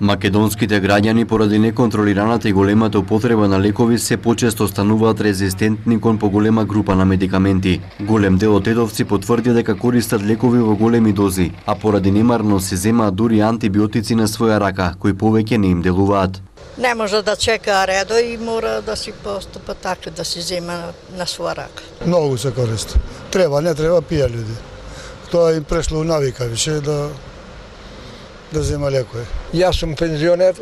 Македонските граѓани поради неконтролираната и големата употреба на лекови се почесто стануваат резистентни кон поголема група на медикаменти. Голем дел од тетовци потврди дека користат лекови во големи дози, а поради немарност се земаат дури антибиотици на своја рака, кои повеќе не им делуваат. Не може да чека редо и мора да си поступа така, да си зема на своја рака. Многу се користи. Треба, не треба, пија луѓе. Тоа им прешло у навика више да зема лекови. Јас сум пензионер,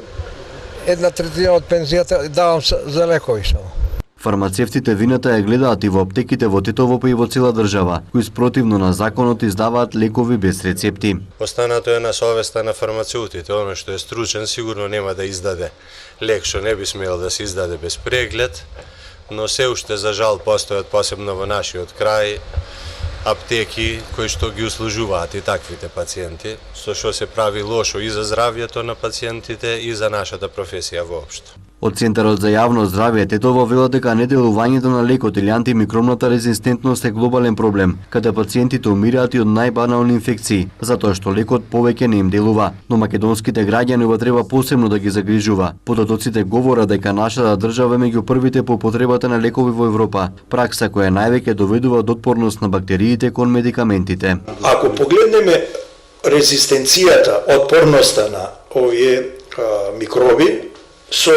1/3 од пензијата давам за лекови само. Фармацевтите вината ја гледаат и во аптеките во Тетово па и во цела држава, кои спротивно на законот издаваат лекови без рецепти. Останато е на совеста на фармацеутите, оно што е стручен сигурно нема да издаде лек што не би смел да се издаде без преглед, но се уште за жал постојат посебно во нашиот крај аптеки кои што ги услужуваат и таквите пациенти, што се прави лошо и за здравјето на пациентите и за нашата професија воопшто. Од Центарот за јавно здравје Тетово велат дека неделувањето на лекот или антимикробната резистентност е глобален проблем, каде пациентите умираат и од најбанални инфекции, затоа што лекот повеќе не им делува, но македонските граѓани ова треба посебно да ги загрижува. Податоците говорат дека нашата држава е меѓу првите по употребата на лекови во Европа, пракса која највеќе доведува до отпорност на бактериите кон медикаментите. Ако погледнеме резистенцијата, отпорноста на овие микроби со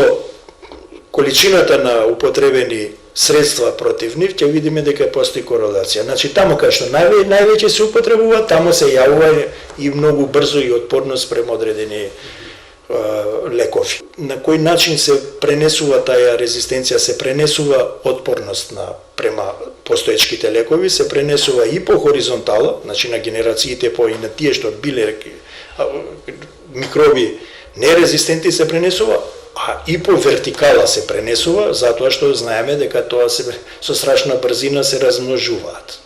количината на употребени средства против нив, ќе видиме дека постои корелација. Значи, таму кај што највеќе се употребува, таму се јавува и многу брзо и отпорност према одредени лекови. На кој начин се пренесува таа резистенција? Се пренесува отпорност према постоечките лекови, се пренесува и по хоризонтала, значи на генерациите по и на тие што биле микроби нерезистентни се пренесува, а и по вертикала се пренесува, затоа што знаеме дека тоа со страшна брзина се размножуваат.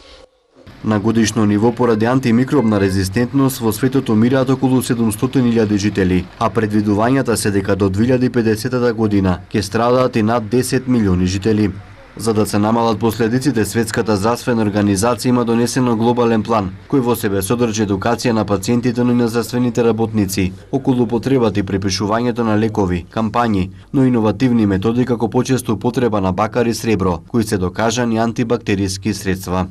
На годишно ниво поради антимикробна резистентност во светот умираат околу 700.000 жители, а предвидувањата се дека до 2050 година ќе страдаат и над 10 милиони жители. За да се намалат последиците, Светската здравствена организација има донесено глобален план, кој во себе содржи едукација на пациентите, но и на здравствените работници, околу потребата и препишувањето на лекови, кампањи, но иновативни методи како почесто употреба на бакар и сребро, кои се докажани антибактериски средства.